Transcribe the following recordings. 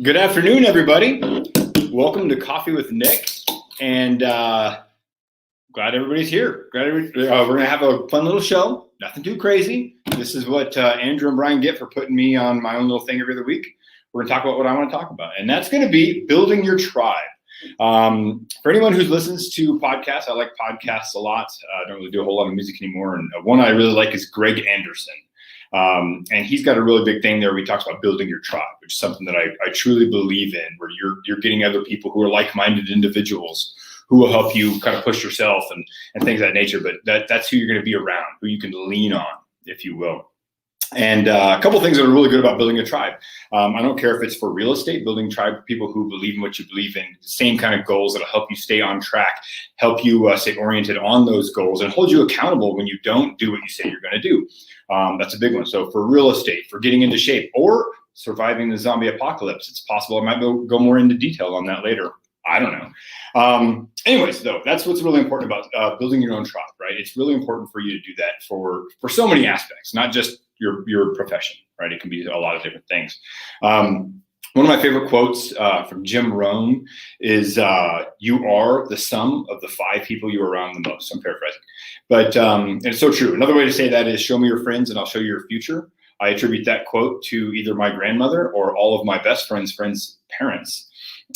Good afternoon, everybody. Welcome to Coffee with Nick, and glad everybody's here. We're going to have a fun little show. Nothing too crazy. This is what Andrew and Brian get for putting me on my own little thing every other week. We're going to talk about what I want to talk about, and that's going to be building your tribe. For anyone who listens to podcasts, I like podcasts a lot. I don't really do a whole lot of music anymore, and one I really like is Greg Anderson. And he's got a really big thing there where he talks about building your tribe, which is something that I truly believe in, where you're getting other people who are like-minded individuals who will help you kind of push yourself and things of that nature. But that's who you're going to be around, who you can lean on, if you will. And a couple of things that are really good about building a tribe. I don't care if it's for real estate, building tribe for people who believe in what you believe in, the same kind of goals that'll help you stay on track, help you stay oriented on those goals, and hold you accountable when you don't do what you say you're going to do. That's a big one. So for real estate, for getting into shape, or surviving the zombie apocalypse, it's possible. I might go more into detail on that later. I don't know. Anyways, though, that's what's really important about building your own tribe, right? It's really important for you to do that for so many aspects, not just your profession, right? It can be a lot of different things. One of my favorite quotes from Jim Rohn is, you are the sum of the 5 people you are around the most. I'm paraphrasing, but and it's so true. Another way to say that is, show me your friends and I'll show you your future. I attribute that quote to either my grandmother or all of my best friends' parents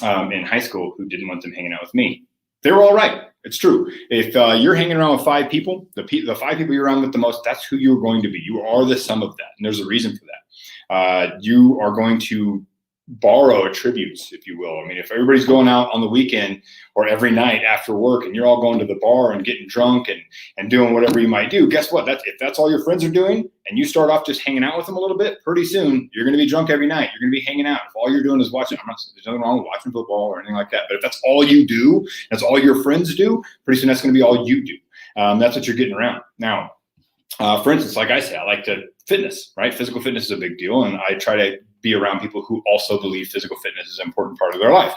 in high school who didn't want them hanging out with me. They were all right. It's true. If you're hanging around with 5 people, the 5 people you're around with the most, that's who you're going to be. You are the sum of that. And there's a reason for that. You are going to borrow attributes, if you will. I mean, if everybody's going out on the weekend or every night after work and you're all going to the bar and getting drunk and doing whatever you might do, guess what? If that's all your friends are doing and you start off just hanging out with them a little bit, pretty soon you're going to be drunk every night. You're going to be hanging out. If all you're doing is watching, there's nothing wrong with watching football or anything like that, but if that's all you do, that's all your friends do, pretty soon that's going to be all you do. That's what you're getting around. Now, for instance, like I say, I like to fitness, right? Physical fitness is a big deal. And I try to be around people who also believe physical fitness is an important part of their life.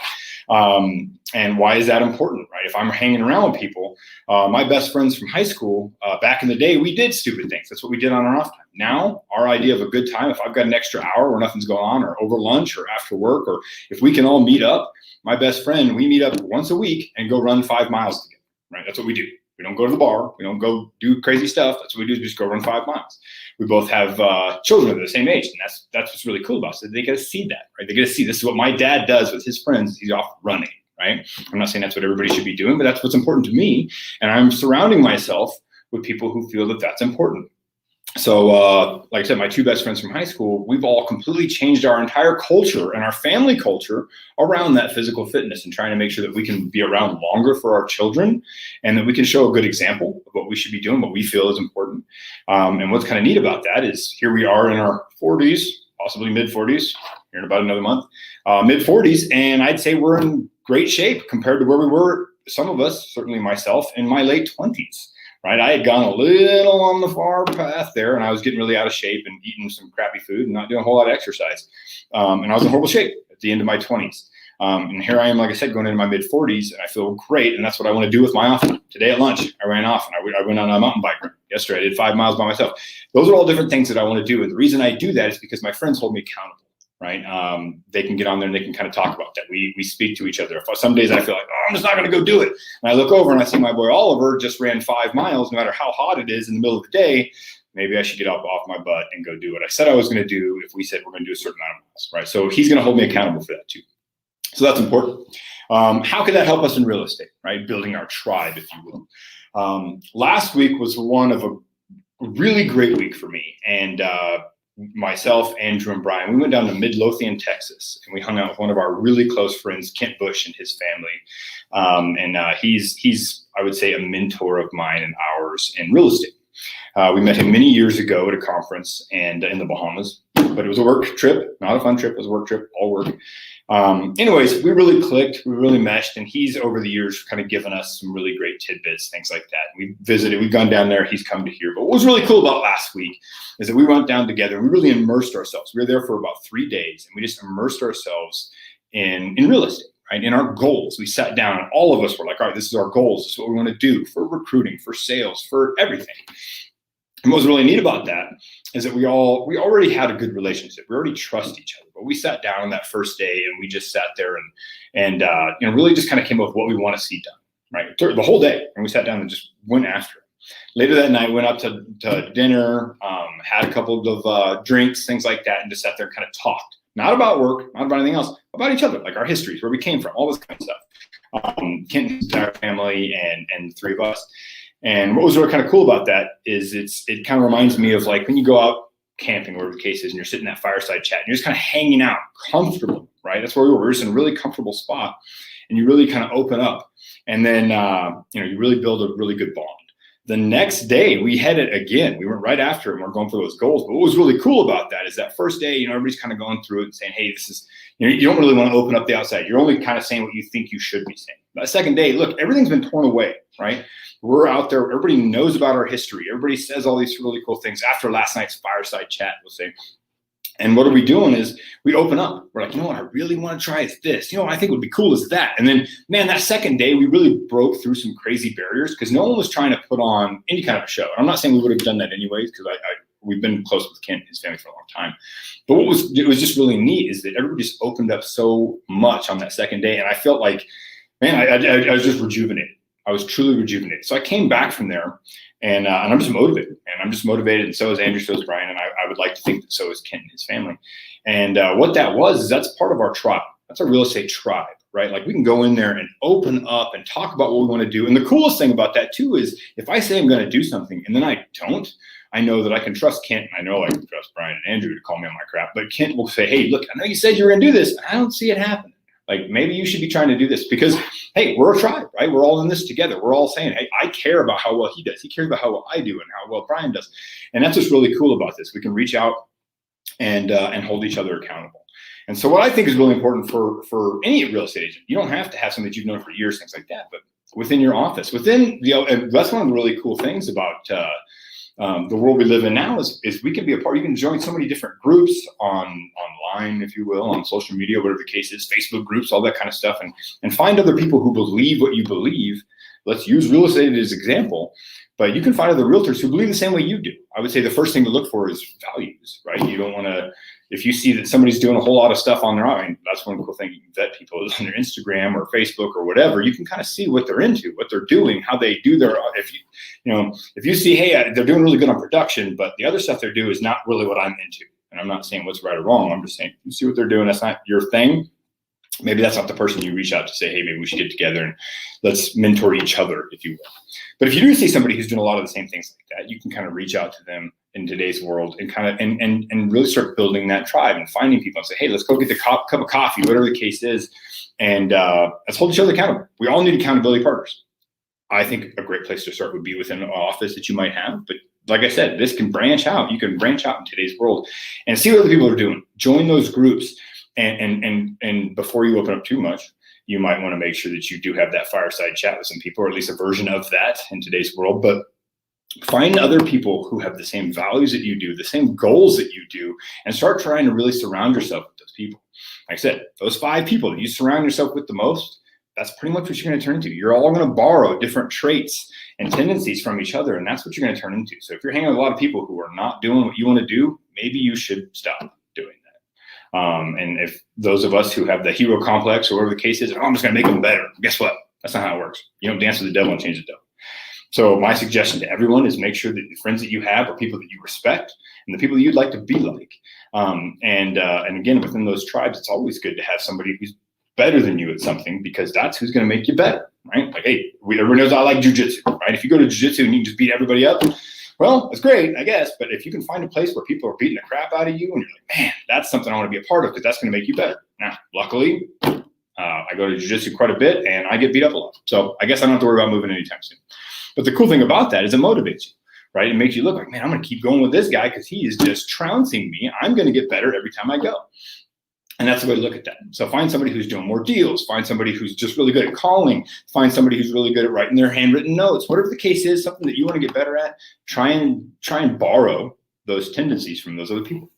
And why is that important, right? If I'm hanging around with people, my best friends from high school, back in the day, we did stupid things. That's what we did on our off time. Now, our idea of a good time, if I've got an extra hour where nothing's going on, or over lunch or after work, or if we can all meet up, my best friend, we meet up once a week and go run 5 miles together, right? That's what we do. We don't go to the bar. We don't go do crazy stuff. That's what we do, is just go run 5 miles. We both have children of the same age, and that's what's really cool about it. So they get to see that, right? They get to see this is what my dad does with his friends. He's off running, right? I'm not saying that's what everybody should be doing, but that's what's important to me. And I'm surrounding myself with people who feel that that's important. So like I said, my 2 best friends from high school, we've all completely changed our entire culture and our family culture around that physical fitness, and trying to make sure that we can be around longer for our children, and that we can show a good example of what we should be doing, what we feel is important. And what's kind of neat about that is, here we are in our 40s, possibly mid 40s, here in about another month, mid 40s. And I'd say we're in great shape compared to where we were, some of us, certainly myself, in my late 20s. Right, I had gone a little on the far path there, and I was getting really out of shape and eating some crappy food and not doing a whole lot of exercise. And I was in horrible shape at the end of my 20s. And here I am, like I said, going into my mid 40s, and I feel great. And that's what I want to do with my off. Today at lunch, I ran off, and I went on a mountain bike run. Yesterday, I did 5 miles by myself. Those are all different things that I want to do. And the reason I do that is because my friends hold me accountable. Right? They can get on there and they can kind of talk about that. We speak to each other. Some days I feel like, I'm just not going to go do it. And I look over and I see my boy Oliver just ran 5 miles. No matter how hot it is in the middle of the day, maybe I should get off my butt and go do what I said I was going to do if we said we're going to do a certain amount of miles, right? So he's going to hold me accountable for that too. So that's important. How can that help us in real estate, right? Building our tribe, if you will. Last week was one of a really great week for me. And myself, Andrew, and Brian, we went down to Midlothian, Texas, and we hung out with one of our really close friends, Kent Bush, and his family. He's, I would say, a mentor of mine and ours in real estate. We met him many years ago at a conference and in the Bahamas, but it was a work trip, not a fun trip. It was a work trip, all work. Anyways, we really clicked, we really meshed, and he's over the years kind of given us some really great tidbits, things like that. We visited, we've gone down there, he's come to here. But what was really cool about last week is that we went down together and we really immersed ourselves. We were there for about 3 days, and we just immersed ourselves in real estate. Right? In our goals, we sat down and all of us were like, all right, this is our goals. This is what we want to do for recruiting, for sales, for everything. And what was really neat about that is that we already had a good relationship. We already trust each other, but we sat down on that first day and we just sat there and really just kind of came up with what we want to see done, right? The whole day. And we sat down and just went after it. Later that night, went up to dinner, had a couple of drinks, things like that, and just sat there and kind of talked. Not about work, not about anything else, about each other, like our histories, where we came from, all this kind of stuff. Kenton's entire family and the three of us. And what was really kind of cool about that is it kind of reminds me of like when you go out camping, whatever the case is, and you're sitting in that fireside chat, and you're just kind of hanging out, comfortable, right? That's where we were. We were just in a really comfortable spot, and you really kind of open up, and then you really build a really good bond. The next day, we headed again. We went right after it, and we're going for those goals. But what was really cool about that is that first day, everybody's kind of going through it and saying, hey, this is, you don't really want to open up the outside. You're only kind of saying what you think you should be saying. But the second day, look, everything's been torn away, right? We're out there. Everybody knows about our history. Everybody says all these really cool things after last night's fireside chat, we'll say. And what are we doing is we open up. We're like, what I really want to try is this. What I think would be cool is that. And then, man, that second day, we really broke through some crazy barriers because no one was trying to put on any kind of a show. And I'm not saying we would have done that anyways because we've been close with Kent and his family for a long time. But it was just really neat is that everybody just opened up so much on that second day. And I felt like, man, I was just rejuvenated. I was truly rejuvenated. So I came back from there and I'm just motivated. And so is Andrew, so is Brian. And I would like to think that so is Kent and his family. And what that was is that's part of our tribe. That's a real estate tribe, right? Like we can go in there and open up and talk about what we want to do. And the coolest thing about that too is if I say I'm going to do something and then I don't, I know that I can trust Kent. And I know I can trust Brian and Andrew to call me on my crap. But Kent will say, hey, look, I know you said you were going to do this. I don't see it happening. Like maybe you should be trying to do this because, hey, we're a tribe, right? We're all in this together. We're all saying, hey, I care about how well he does. He cares about how well I do and how well Brian does. And that's what's really cool about this. We can reach out and hold each other accountable. And so what I think is really important for any real estate agent, you don't have to have somebody that you've known for years, things like that, but within your office, and that's one of the really cool things about the world we live in now is we can be a part. You can join so many different groups online, if you will, on social media, whatever the case is, Facebook groups, all that kind of stuff, and find other people who believe what you believe. Let's use real estate as an example, but you can find other realtors who believe the same way you do. I would say the first thing to look for is values, right? You don't want to, if you see that somebody's doing a whole lot of stuff on their own, that's one cool thing you can vet people is on their Instagram or Facebook or whatever. You can kind of see what they're into, what they're doing, how they do their. If you see, hey, they're doing really good on production, but the other stuff they do is not really what I'm into. And I'm not saying what's right or wrong. I'm just saying you see what they're doing. That's not your thing. Maybe that's not the person you reach out to say, hey, maybe we should get together and let's mentor each other, if you will. But if you do see somebody who's doing a lot of the same things like that, you can kind of reach out to them in today's world and kind of and really start building that tribe and finding people and say, hey, let's go get the cup of coffee, whatever the case is, and let's hold each other accountable. We all need accountability partners. I think a great place to start would be within an office that you might have. But like I said, this can branch out. You can branch out in today's world and see what other people are doing. Join those groups. And before you open up too much, you might want to make sure that you do have that fireside chat with some people, or at least a version of that in today's world. But find other people who have the same values that you do, the same goals that you do, and start trying to really surround yourself with those people. Like I said, those 5 people that you surround yourself with the most, that's pretty much what you're going to turn into. You're all going to borrow different traits and tendencies from each other, and that's what you're going to turn into. So if you're hanging with a lot of people who are not doing what you want to do, maybe you should stop doing that. And if those of us who have the hero complex or whatever the case is, I'm just going to make them better. Guess what? That's not how it works. You don't dance with the devil and change the devil. So my suggestion to everyone is make sure that the friends that you have are people that you respect and the people that you'd like to be like. And again, within those tribes, it's always good to have somebody who's better than you at something because that's who's going to make you better, right? Like, hey, everyone knows I like jujitsu, right? If you go to jujitsu and you can just beat everybody up, well, it's great, I guess. But if you can find a place where people are beating the crap out of you and you're like, man, that's something I want to be a part of because that's going to make you better. Now, luckily, I go to jiu-jitsu quite a bit and I get beat up a lot. So I guess I don't have to worry about moving anytime soon. But the cool thing about that is it motivates you, right? It makes you look like, man, I'm going to keep going with this guy because he is just trouncing me. I'm going to get better every time I go. And that's the way to look at that. So find somebody who's doing more deals. Find somebody who's just really good at calling. Find somebody who's really good at writing their handwritten notes. Whatever the case is, something that you want to get better at, try and borrow those tendencies from those other people.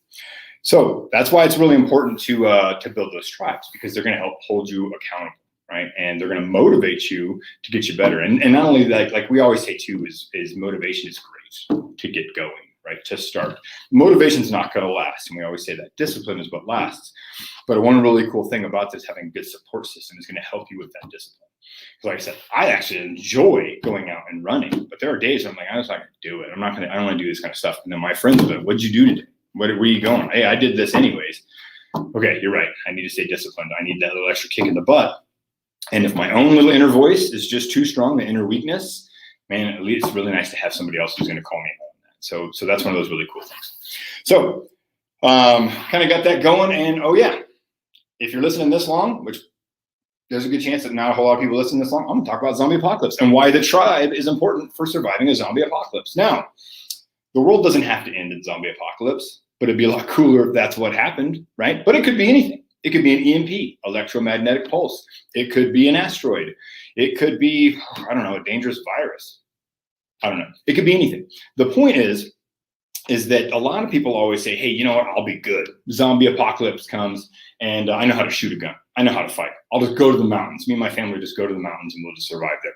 So that's why it's really important to build those tribes because they're going to help hold you accountable, right? And they're going to motivate you to get you better. And not only that, like we always say too, is motivation is great to get going. right? To start. Motivation's not going to last. And we always say that discipline is what lasts. But one really cool thing about this, having a good support system, is going to help you with that discipline. Like I said, I actually enjoy going out and running, but there are days I'm like, I'm just not going to do it. I don't want to do this kind of stuff. And then my friends will be like, what'd you do today? Where are you going? Hey, I did this anyways. Okay, you're right. I need to stay disciplined. I need that little extra kick in the butt. And if my own little inner voice is just too strong, the inner weakness, man, at least it's really nice to have somebody else who's going to call me out on that. So that's one of those really cool things. So kind of got that going. And oh yeah, if you're listening this long, which there's a good chance that not a whole lot of people listen this long, I'm going to talk about zombie apocalypse and why the tribe is important for surviving a zombie apocalypse. Now, the world doesn't have to end in zombie apocalypse, but it'd be a lot cooler if that's what happened, right? But it could be anything. It could be an EMP, electromagnetic pulse. It could be an asteroid. It could be, I don't know, a dangerous virus. I don't know. It could be anything. The point is that a lot of people always say, hey, you know what? I'll be good. Zombie apocalypse comes and I know how to shoot a gun. I know how to fight. I'll just go to the mountains. Me and my family just go to the mountains and we'll just survive there.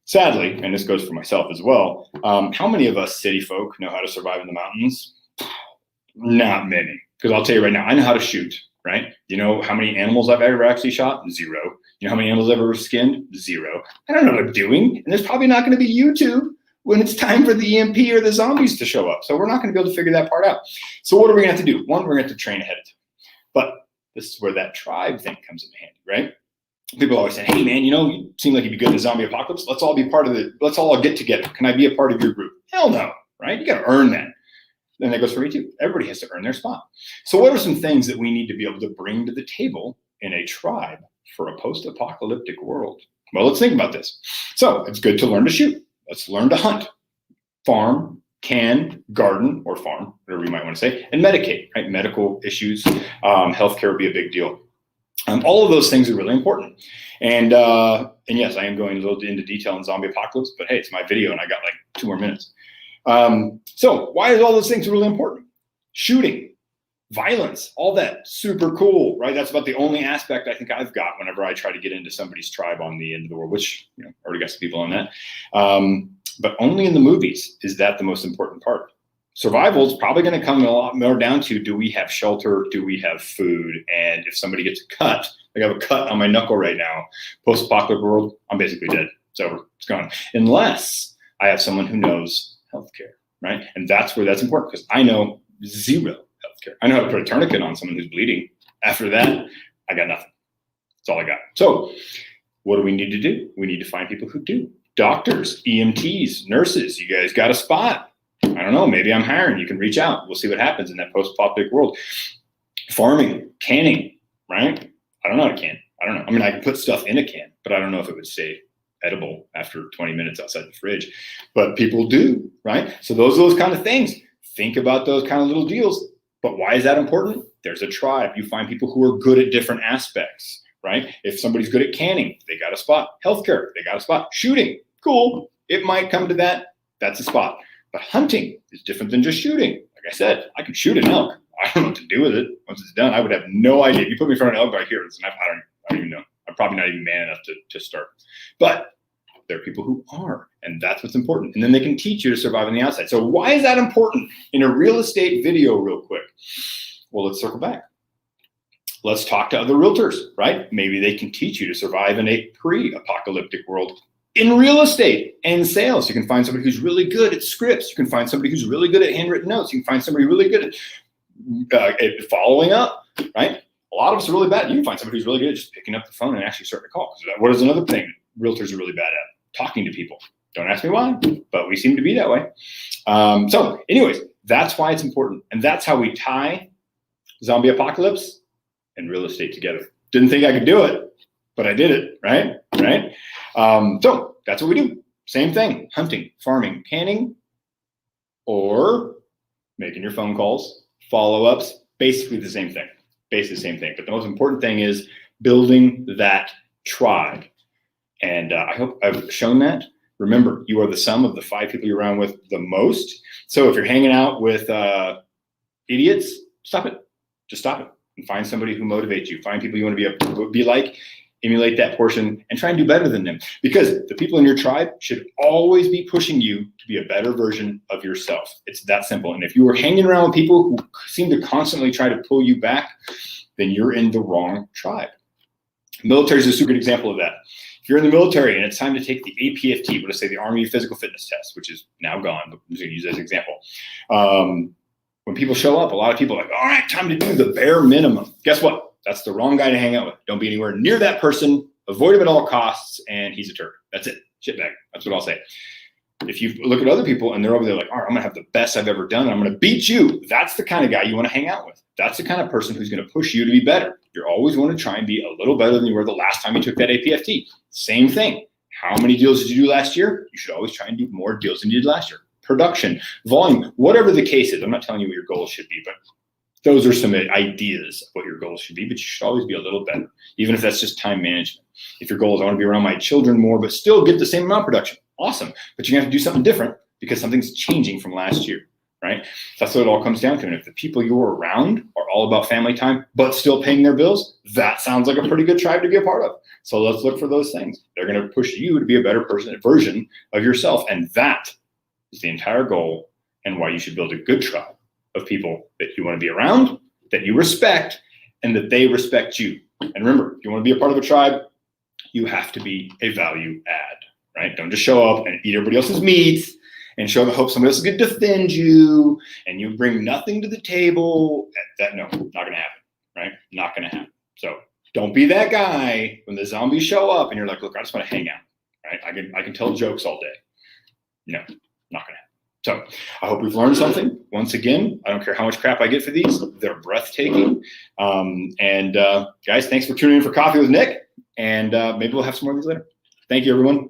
Sadly, and this goes for myself as well, how many of us city folk know how to survive in the mountains? Not many. Because I'll tell you right now, I know how to shoot, right? You know how many animals I've ever actually shot? 0. You know how many animals I've ever skinned? 0. I don't know what I'm doing. And there's probably not going to be YouTube when it's time for the EMP or the zombies to show up. So we're not going to be able to figure that part out. So what are we going to have to do? One, we're going to have to train ahead of time. But this is where that tribe thing comes in handy, right? People always say, hey man, you seem like you'd be good in a zombie apocalypse. Let's all be part of it. Let's all get together. Can I be a part of your group? Hell no, right? You got to earn that. And that goes for me too. Everybody has to earn their spot. So what are some things that we need to be able to bring to the table in a tribe for a post-apocalyptic world? Well, let's think about this. So it's good to learn to shoot. Let's learn to hunt, farm, can, garden, or farm, whatever you might want to say, and medicate, right? Medical issues, healthcare would be a big deal. All of those things are really important. And yes, I am going a little into detail on zombie apocalypse, but hey, it's my video and I got like 2 more minutes. So why is all those things really important? Shooting, violence, all that, super cool, right? That's about the only aspect I think I've got whenever I try to get into somebody's tribe on the end of the world, which, already got some people on that. But only in the movies is that the most important part. Survival is probably going to come a lot more down to, do we have shelter? Do we have food? And if somebody gets a cut, like I have a cut on my knuckle right now, post-apocalyptic world, I'm basically dead. It's over. It's gone. Unless I have someone who knows healthcare, right? And that's where that's important, because I know 0 healthcare. I know how to put a tourniquet on someone who's bleeding. After that, I got nothing. That's all I got. So what do we need to do? We need to find people who do. Doctors, EMTs, nurses, you guys got a spot. I don't know, maybe I'm hiring. You can reach out. We'll see what happens in that post-apocalyptic world. Farming, canning, right? I don't know how to can. I don't know. I mean, I can put stuff in a can, but I don't know if it would stay edible after 20 minutes outside the fridge. But people do, right? So those kind of things. Think about those kind of little deals. But why is that important? There's a tribe. You find people who are good at different aspects, right? If somebody's good at canning, they got a spot. Healthcare, they got a spot. Shooting, cool. It might come to that. That's a spot. But hunting is different than just shooting. Like I said, I can shoot an elk. I don't know what to do with it. Once it's done, I would have no idea. If you put me in front of an elk right here, I don't even know. I'm probably not even man enough to start. But there are people who are, and that's what's important. And then they can teach you to survive on the outside. So why is that important in a real estate video real quick? Well, let's circle back. Let's talk to other realtors, right? Maybe they can teach you to survive in a pre-apocalyptic world. In real estate and sales, you can find somebody who's really good at scripts. You can find somebody who's really good at handwritten notes. You can find somebody really good at following up, right? A lot of us are really bad. You can find somebody who's really good at just picking up the phone and actually starting to call. What is another thing realtors are really bad at? Talking to people. Don't ask me why, but we seem to be that way. So anyways, that's why it's important. And that's how we tie zombie apocalypse and real estate together. Didn't think I could do it, but I did it, right? So that's what we do. Same thing, hunting, farming, canning, or making your phone calls, follow-ups, basically the same thing. But the most important thing is building that tribe. And I hope I've shown that. Remember, you are the sum of the 5 people you're around with the most. So if you're hanging out with idiots, stop it. Just stop it and find somebody who motivates you. Find people you want to be like. emulate that person, and try and do better than them. Because the people in your tribe should always be pushing you to be a better version of yourself. It's that simple. And if you are hanging around with people who seem to constantly try to pull you back, then you're in the wrong tribe. Military is a super good example of that. If you're in the military and it's time to take the APFT, let's say the Army Physical Fitness Test, which is now gone, but I'm just going to use that as an example. When people show up, a lot of people are like, all right, time to do the bare minimum. Guess what? That's the wrong guy to hang out with. Don't be anywhere near that person. Avoid him at all costs, and he's a turd. That's it. Shitbag. That's what I'll say. If you look at other people and they're over there like, all right, I'm going to have the best I've ever done, and I'm going to beat you. That's the kind of guy you want to hang out with. That's the kind of person who's going to push you to be better. You always want to try and be a little better than you were the last time you took that APFT. Same thing. How many deals did you do last year? You should always try and do more deals than you did last year. Production, volume, whatever the case is. I'm not telling you what your goals should be, but those are some ideas of what your goals should be, but you should always be a little better, even if that's just time management. If your goal is I want to be around my children more, but still get the same amount of production, awesome. But you're going to have to do something different because something's changing from last year, right? That's what it all comes down to. And if the people you're around are all about family time, but still paying their bills, that sounds like a pretty good tribe to be a part of. So let's look for those things. They're going to push you to be a better version of yourself. And that is the entire goal and why you should build a good tribe of people that you want to be around, that you respect, and that they respect you. And remember, if you want to be a part of a tribe, you have to be a value add, right? Don't just show up and eat everybody else's meat and hope somebody else is going to defend you and you bring nothing to the table. No, not going to happen, right? Not going to happen. So don't be that guy when the zombies show up and you're like, look, I just want to hang out, right? I can tell jokes all day. No, not going to happen. So I hope we've learned something. Once again, I don't care how much crap I get for these. They're breathtaking. Guys, thanks for tuning in for Coffee with Nick. And maybe we'll have some more of these later. Thank you, everyone.